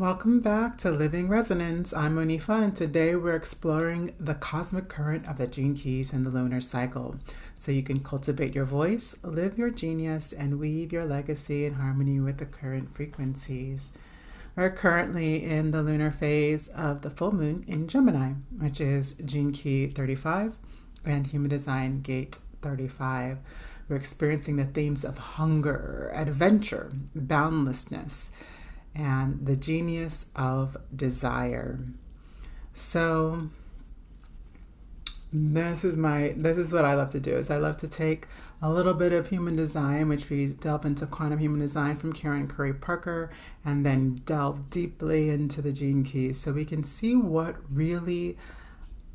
Welcome back to Living Resonance. I'm Monifa, and today we're exploring the cosmic current of the gene keys and the lunar cycle, so you can cultivate your voice, live your genius, and weave your legacy in harmony with the current frequencies. We're currently in the lunar phase of the full moon in Gemini, which is gene key 35 and human design gate 35. We're experiencing the themes of hunger, adventure, boundlessness, and the genius of desire. So this is what I love to do. Is I love to take a little bit of human design, which we delve into quantum human design from Karen Curry Parker, and then delve deeply into the gene keys so we can see what really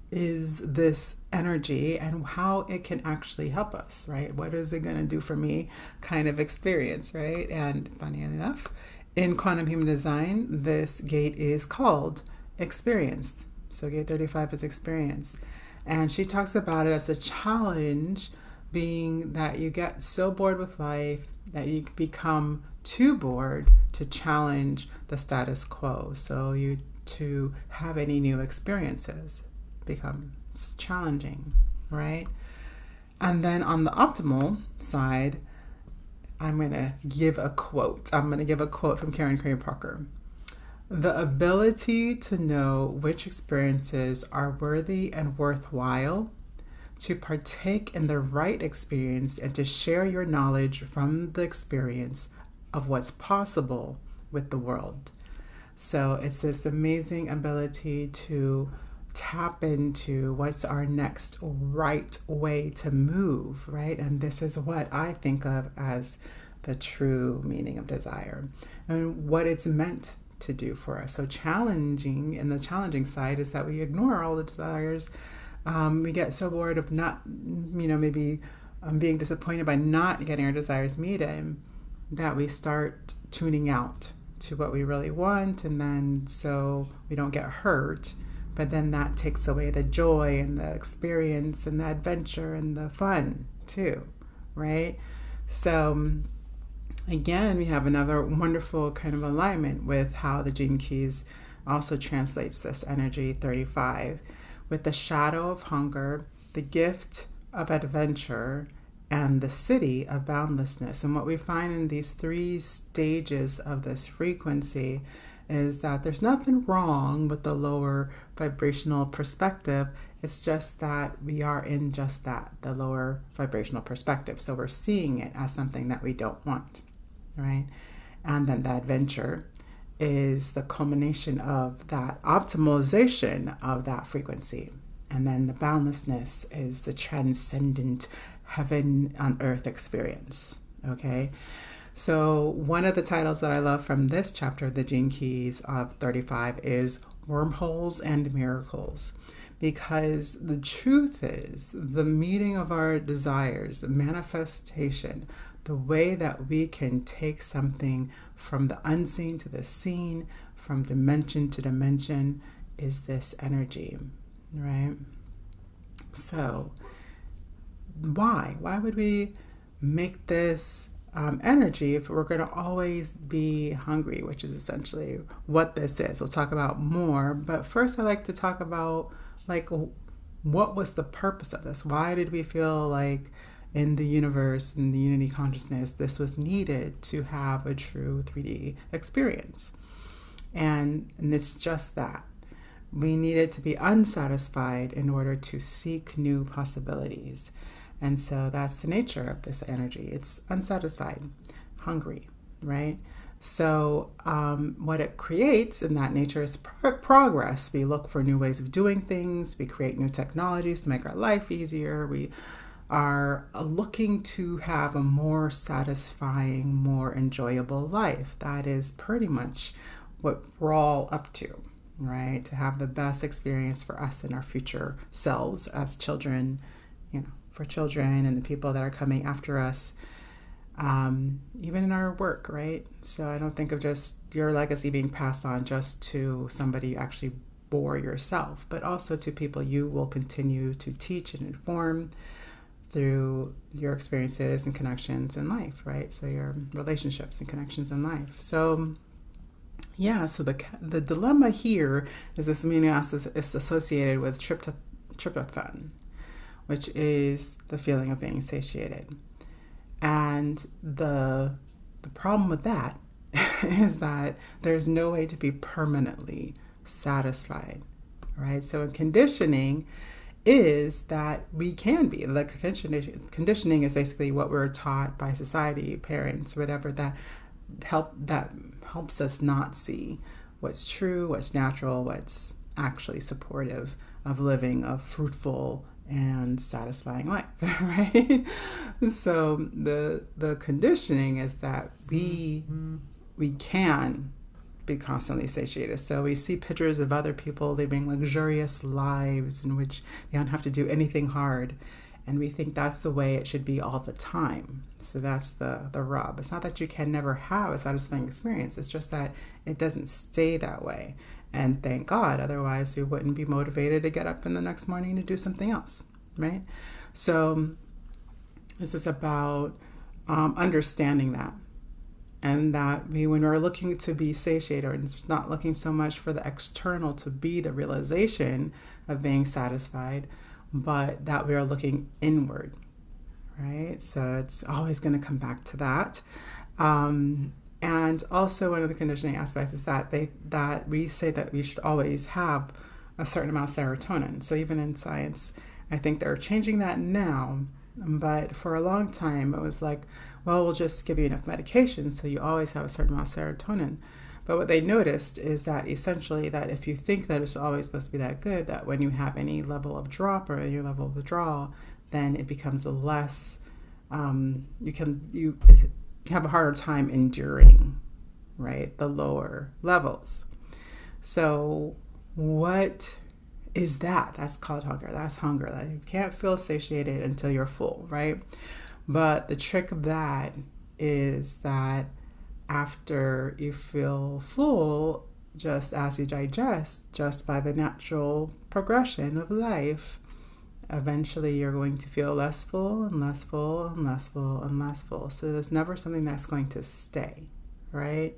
is this energy and how it can actually help us, right? What is it going to do for me kind of experience, right? And funny enough, in quantum human design, this gate is called experience. So gate 35 is experience. And she talks about it as a challenge, being that you get so bored with life that you become too bored to challenge the status quo. So you to have any new experiences becomes challenging, right? And then on the optimal side, I'm going to give a quote. I'm going to give a quote from Karen Curry Parker. The ability to know which experiences are worthy and worthwhile, to partake in the right experience, and to share your knowledge from the experience of what's possible with the world. So it's this amazing ability to tap into what's our next right way to move, right? And this is what I think of as the true meaning of desire and what it's meant to do for us. So challenging, and the challenging side is that we ignore all the desires. We get so bored of not, maybe being disappointed by not getting our desires met, that we start tuning out to what we really want, and then so we don't get hurt. But then that takes away the joy and the experience and the adventure and the fun too, right? So again, we have another wonderful kind of alignment with how the gene keys also translates this energy 35 with the shadow of hunger, the gift of adventure, and the city of boundlessness. And what we find in these three stages of this frequency is that there's nothing wrong with the lower vibrational perspective. It's just that we are in just that, the lower vibrational perspective. So we're seeing it as something that we don't want, right? And then the adventure is the culmination of that optimization of that frequency. And then the boundlessness is the transcendent heaven on earth experience, okay? So one of the titles that I love from this chapter, the Gene Keys of 35, is Wormholes and Miracles. Because the truth is, the meeting of our desires, the manifestation, the way that we can take something from the unseen to the seen, from dimension to dimension, is this energy, right? So why? Why would we make this energy if we're going to always be hungry, which is essentially what this is. We'll talk about more, but first I like to talk about what was the purpose of this? Why did we feel like in the universe, in the unity consciousness, this was needed to have a true 3D experience? And it's just that. We needed to be unsatisfied in order to seek new possibilities. And so that's the nature of this energy. It's unsatisfied, hungry, right? So what it creates in that nature is progress. We look for new ways of doing things. We create new technologies to make our life easier. We are looking to have a more satisfying, more enjoyable life. That is pretty much what we're all up to, right? To have the best experience for us and our future selves as children, for children and the people that are coming after us, even in our work, right? So I don't think of just your legacy being passed on just to somebody you actually bore yourself, but also to people you will continue to teach and inform through your experiences and connections in life, right? So your relationships and connections in life. So Yeah, so the dilemma here is this amino acid is associated with tryptophan, which is the feeling of being satiated. And the problem with that is that there's no way to be permanently satisfied, right? So in conditioning is that we can be. Like conditioning is basically what we're taught by society, parents, whatever, that helps us not see what's true, what's natural, what's actually supportive of living a fruitful and satisfying life, right? So the conditioning is that we can be constantly satiated. So we see pictures of other people living luxurious lives in which they don't have to do anything hard. And we think that's the way it should be all the time. So that's the rub. It's not that you can never have a satisfying experience. It's just that it doesn't stay that way. And thank God, otherwise we wouldn't be motivated to get up in the next morning to do something else, right? So this is about understanding that. And that when we're looking to be satiated, and it's not looking so much for the external to be the realization of being satisfied, but that we are looking inward, right? So it's always going to come back to that. And also one of the conditioning aspects is that we say that we should always have a certain amount of serotonin. So even in science, I think they're changing that now. But for a long time, it was like, well, we'll just give you enough medication so you always have a certain amount of serotonin. But what they noticed is that essentially that if you think that it's always supposed to be that good, that when you have any level of drop or any level of withdrawal, then it becomes a less, you have a harder time enduring, right, the lower levels. So what is that? That's called hunger. That's hunger. That you can't feel satiated until you're full, right? But the trick of that is that after you feel full, just as you digest, just by the natural progression of life, eventually you're going to feel less full and less full and less full and less full. So there's never something that's going to stay, right?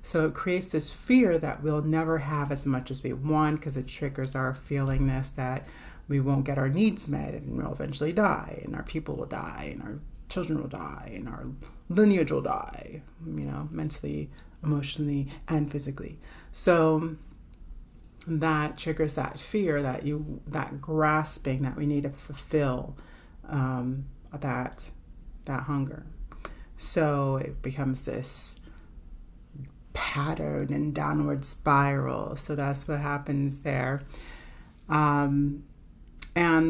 So it creates this fear that we'll never have as much as we want, because it triggers our feelingness that we won't get our needs met and we'll eventually die, and our people will die, and our children will die, and our lineage will die, mentally, emotionally, and physically. So that triggers that fear, that grasping that we need to fulfill that hunger. So it becomes this pattern and downward spiral. So that's what happens there. And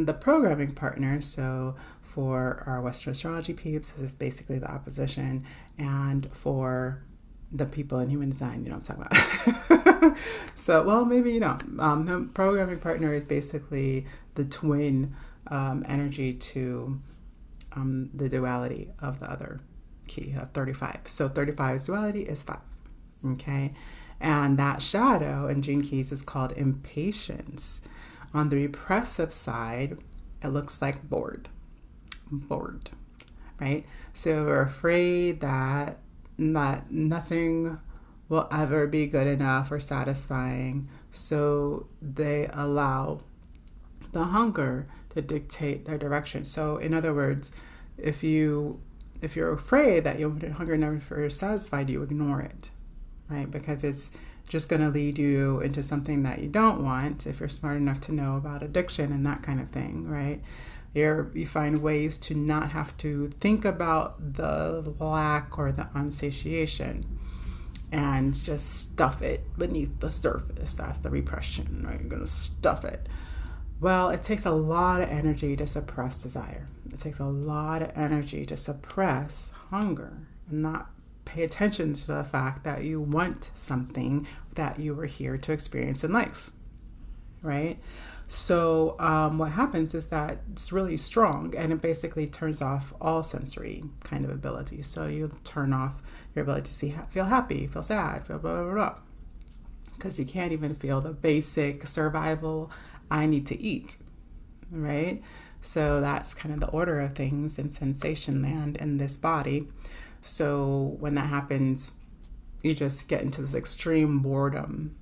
the programming partner, so for our Western astrology peeps, this is basically the opposition. And for the people in human design, you know what I'm talking about. So, well, maybe you don't. The programming partner is basically the twin energy to the duality of the other key of 35. So 35's duality is 5. Okay, and that shadow in Gene Keys is called impatience. On the repressive side, it looks like bored, right? So we're afraid that nothing will ever be good enough or satisfying. So they allow the hunger to dictate their direction. So in other words, if you're afraid that your hunger never is satisfied, you ignore it. Right? Because it's just going to lead you into something that you don't want if you're smart enough to know about addiction and that kind of thing, right? You find ways to not have to think about the lack or the unsatiation and just stuff it beneath the surface. That's the repression, right? You're going to stuff it. Well, it takes a lot of energy to suppress desire. It takes a lot of energy to suppress hunger and not pay attention to the fact that you want something that you were here to experience in life, right? So what happens is that it's really strong, and it basically turns off all sensory kind of abilities. So you turn off your ability to feel happy, feel sad, feel blah, blah, blah, because you can't even feel the basic survival, I need to eat, right? So that's kind of the order of things in sensation land in this body. So when that happens, you just get into this extreme boredom.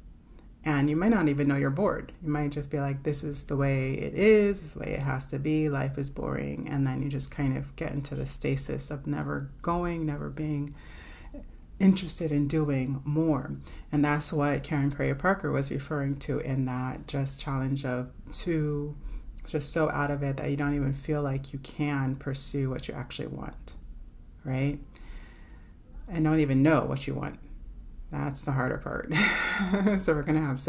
And you might not even know you're bored. You might just be like, this is the way it is. This is the way it has to be. Life is boring. And then you just kind of get into the stasis of never going, never being interested in doing more. And that's what Karen Curry Parker was referring to in that just challenge of to just so out of it that you don't even feel like you can pursue what you actually want, right? And don't even know what you want. That's the harder part. So we're gonna have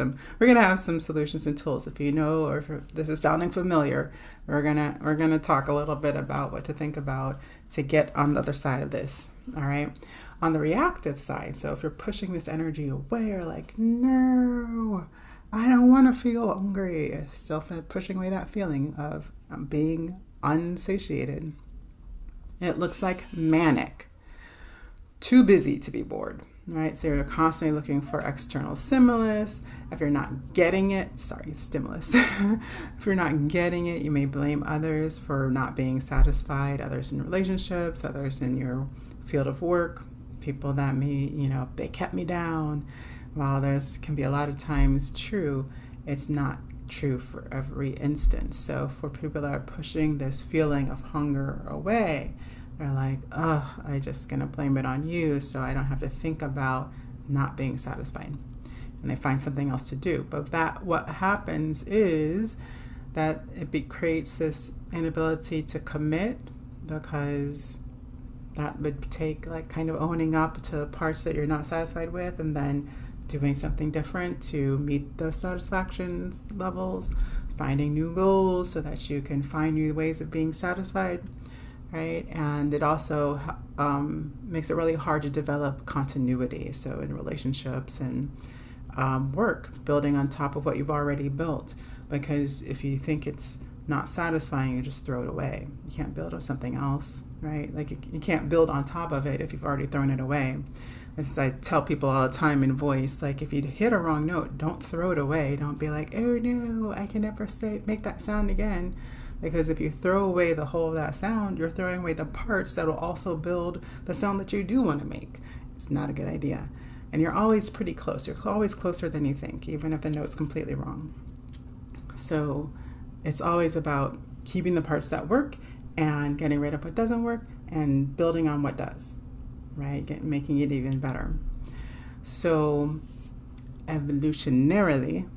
some solutions and tools. If you know, or if this is sounding familiar, we're gonna talk a little bit about what to think about to get on the other side of this. All right. On the reactive side, so if you're pushing this energy away, or like, no, I don't want to feel hungry, still pushing away that feeling of being unsatiated. It looks like manic, too busy to be bored. Right, so you're constantly looking for external stimulus. If you're not getting it, stimulus. If you're not getting it, you may blame others for not being satisfied, others in relationships, others in your field of work, people that may, they kept me down. While there's can be a lot of times true, it's not true for every instance. So for people that are pushing this feeling of hunger away, they're like, oh, I'm just going to blame it on you so I don't have to think about not being satisfied. And they find something else to do. But what happens is that it creates this inability to commit, because that would take like kind of owning up to parts that you're not satisfied with and then doing something different to meet those satisfaction levels, finding new goals so that you can find new ways of being satisfied. Right, and it also makes it really hard to develop continuity. So in relationships and work, building on top of what you've already built. Because if you think it's not satisfying, you just throw it away. You can't build on something else, right? Like you can't build on top of it if you've already thrown it away. As I tell people all the time in voice, like if you hit a wrong note, don't throw it away. Don't be like, oh no, I can never make that sound again. Because if you throw away the whole of that sound, you're throwing away the parts that will also build the sound that you do want to make. It's not a good idea. And you're always pretty close. You're always closer than you think, even if the note's completely wrong. So it's always about keeping the parts that work and getting rid of what doesn't work and building on what does, right? Making it even better. So evolutionarily,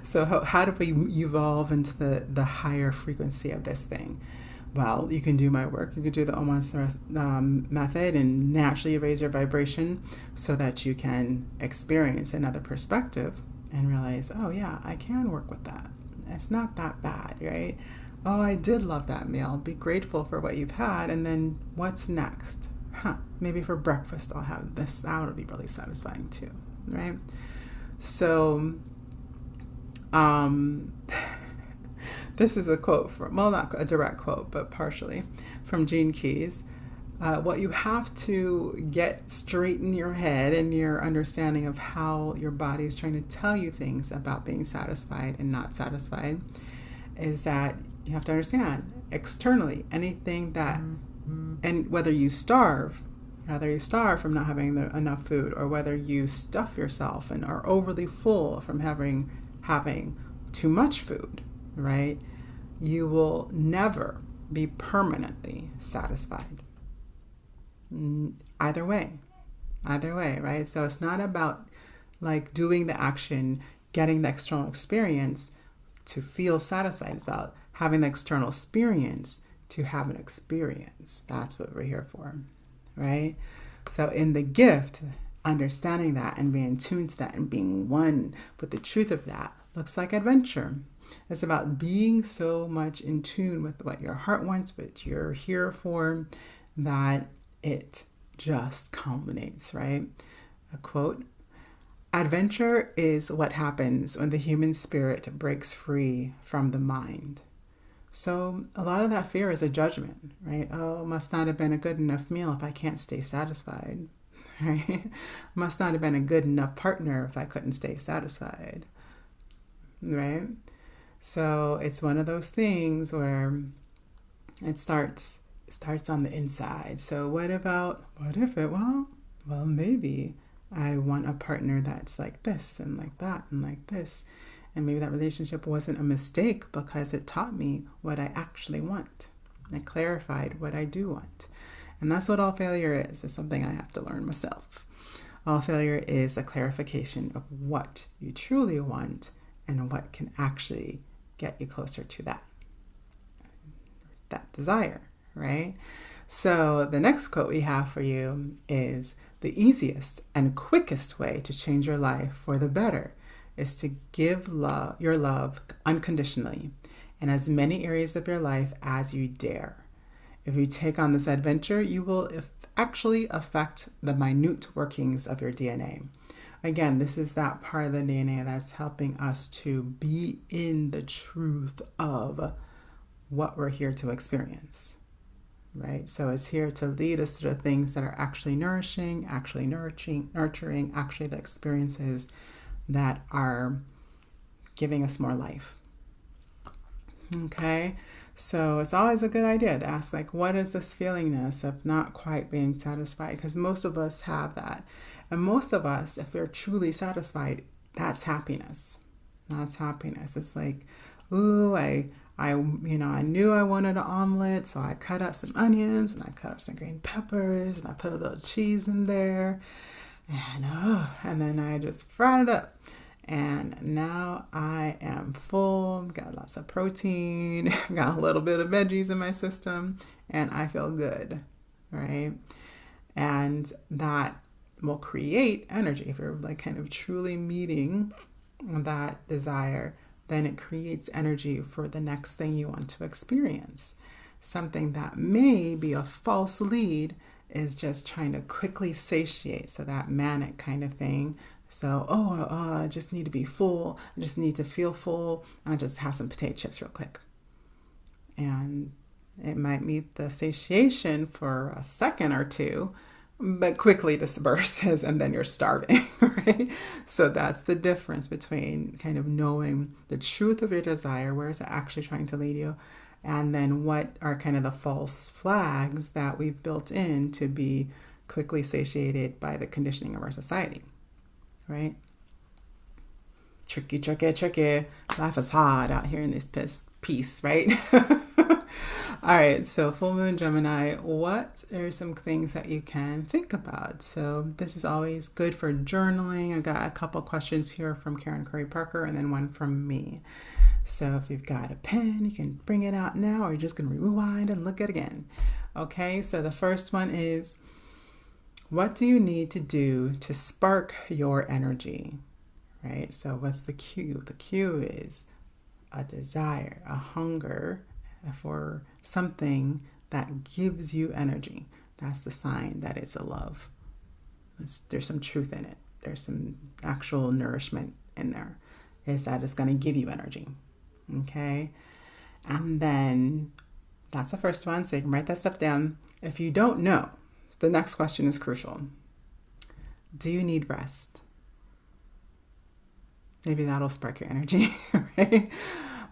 so how do we evolve into the higher frequency of this thing? Well, you can do my work. You can do the Oman method and naturally raise your vibration so that you can experience another perspective and realize, oh yeah, I can work with that. It's not that bad, right? Oh, I did love that meal. Be grateful for what you've had. And then what's next? Maybe for breakfast I'll have this. That would be really satisfying too, right? So this is a quote from, well, not a direct quote, but partially from Gene Keys. What you have to get straight in your head and your understanding of how your body is trying to tell you things about being satisfied and not satisfied is that you have to understand externally anything that, and whether you starve from not having enough food, or whether you stuff yourself and are overly full from having too much food, right? You will never be permanently satisfied. Either way, right? So it's not about like doing the action, getting the external experience to feel satisfied. It's about having the external experience to have an experience. That's what we're here for, right? So in the gift, understanding that and being tuned to that and being one with the truth of that looks like adventure. It's about being so much in tune with what your heart wants, what you're here for, that it just culminates, right? A quote, adventure is what happens when the human spirit breaks free from the mind. So a lot of that fear is a judgment, right? Oh, must not have been a good enough meal if I can't stay satisfied, right? Must not have been a good enough partner if I couldn't stay satisfied, right? So it's one of those things where it starts on the inside. So what if well, maybe I want a partner that's like this and like that and like this. And maybe that relationship wasn't a mistake because it taught me what I actually want. It clarified what I do want. And that's what all failure is. It's something I have to learn myself. All failure is a clarification of what you truly want and what can actually get you closer to that desire, right? So the next quote we have for you is, the easiest and quickest way to change your life for the better is to give your love unconditionally in as many areas of your life as you dare. If you take on this adventure, you will actually affect the minute workings of your DNA. Again, this is that part of the DNA that's helping us to be in the truth of what we're here to experience, right? So it's here to lead us to the things that are actually nourishing, actually nurturing, actually the experiences that are giving us more life. Okay, so it's always a good idea to ask, like, what is this feelingness of not quite being satisfied? Because most of us have that. And most of us, if we're truly satisfied, that's happiness. That's happiness. It's like, ooh, I knew I wanted an omelet, so I cut up some onions and I cut up some green peppers and I put a little cheese in there. And then I just fried it up. And now I am full, got lots of protein, got a little bit of veggies in my system, and I feel good, right? And that will create energy. If you're like kind of truly meeting that desire, then it creates energy for the next thing you want to experience. Something that may be a false lead is just trying to quickly satiate, so that manic kind of thing. So, I just need to be full. I just need to feel full. I'll just have some potato chips real quick. And it might meet the satiation for a second or two, but quickly disperses and then you're starving, right? So that's the difference between kind of knowing the truth of your desire, where is it actually trying to lead you, and then what are kind of the false flags that we've built in to be quickly satiated by the conditioning of our society. Right? Tricky. Life is hard out here in this piece, right? All right, so full moon Gemini, what are some things that you can think about? So this is always good for journaling. I got a couple questions here from Karen Curry Parker and then one from me. So if you've got a pen, you can bring it out now, or you're just going to rewind and look at it again. Okay, so the first one is, what do you need to do to spark your energy, right? So what's the cue? The cue is a desire, a hunger for something that gives you energy. That's the sign that it's a love. There's some truth in it. There's some actual nourishment in there. Is that it's going to give you energy, okay? And then that's the first one, so you can write that stuff down. If you don't know, the next question is crucial. Do you need rest? Maybe that'll spark your energy, right?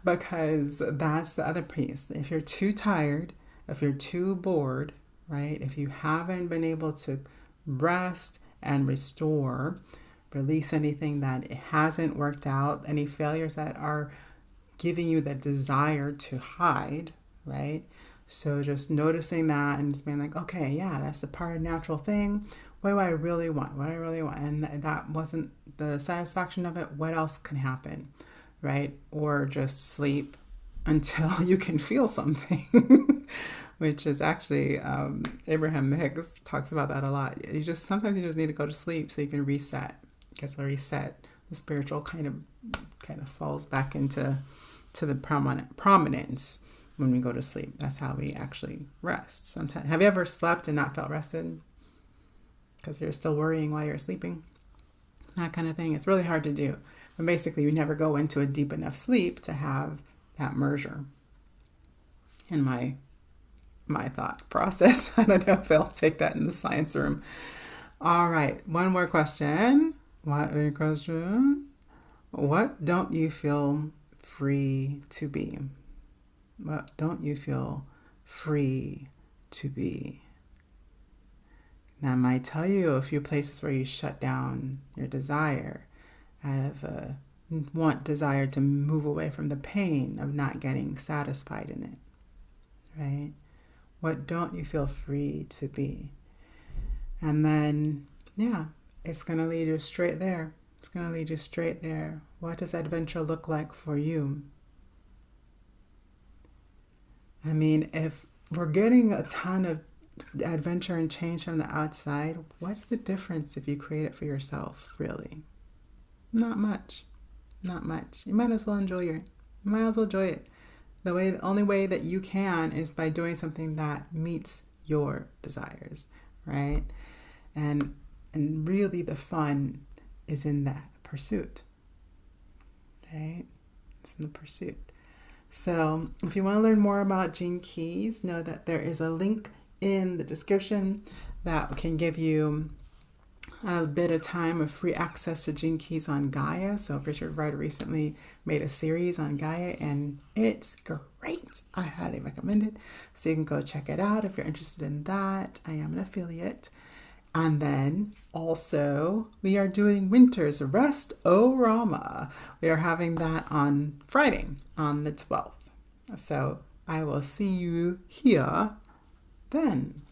Because that's the other piece. If you're too tired, if you're too bored, right? If you haven't been able to rest and restore, release anything that it hasn't worked out, any failures that are giving you the desire to hide, right? So just noticing that and just being like, okay, yeah, that's a part of natural thing. What do I really want? And that wasn't the satisfaction of it. What else can happen, right? Or just sleep until you can feel something, which is actually, Abraham Hicks talks about that a lot. Sometimes you just need to go to sleep so you can reset. Because the reset, the spiritual kind of falls back into the prominence when we go to sleep. That's how we actually rest. Sometimes, have you ever slept and not felt rested? Because you're still worrying while you're sleeping? That kind of thing. It's really hard to do. But basically, you never go into a deep enough sleep to have that merger. In my thought process. I don't know if they'll take that in the science room. All right. One more question. What don't you feel free to be? What don't you feel free to be? Now, I might tell you a few places where you shut down your desire out of a desire to move away from the pain of not getting satisfied in it, right? What don't you feel free to be? And then, yeah, it's going to lead you straight there. It's going to lead you straight there. What does adventure look like for you? I mean, if we're getting a ton of adventure and change from the outside, what's the difference if you create it for yourself, really? Not much. Not much. You might as well enjoy it. You might as well enjoy it. The only way that you can is by doing something that meets your desires, right? And really the fun is in that pursuit, right? It's in the pursuit. So if you want to learn more about Gene Keys, know that there is a link in the description that can give you a bit of time of free access to Gene Keys on Gaia. So Richard Rudd recently made a series on Gaia and it's great. I highly recommend it. So you can go check it out if you're interested in that. I am an affiliate. And then also we are doing Winter's Rest-O-Rama. We are having that on Friday, on the 12th. So I will see you here then.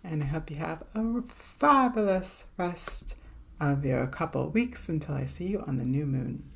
And I hope you have a fabulous rest of your couple of weeks until I see you on the new moon.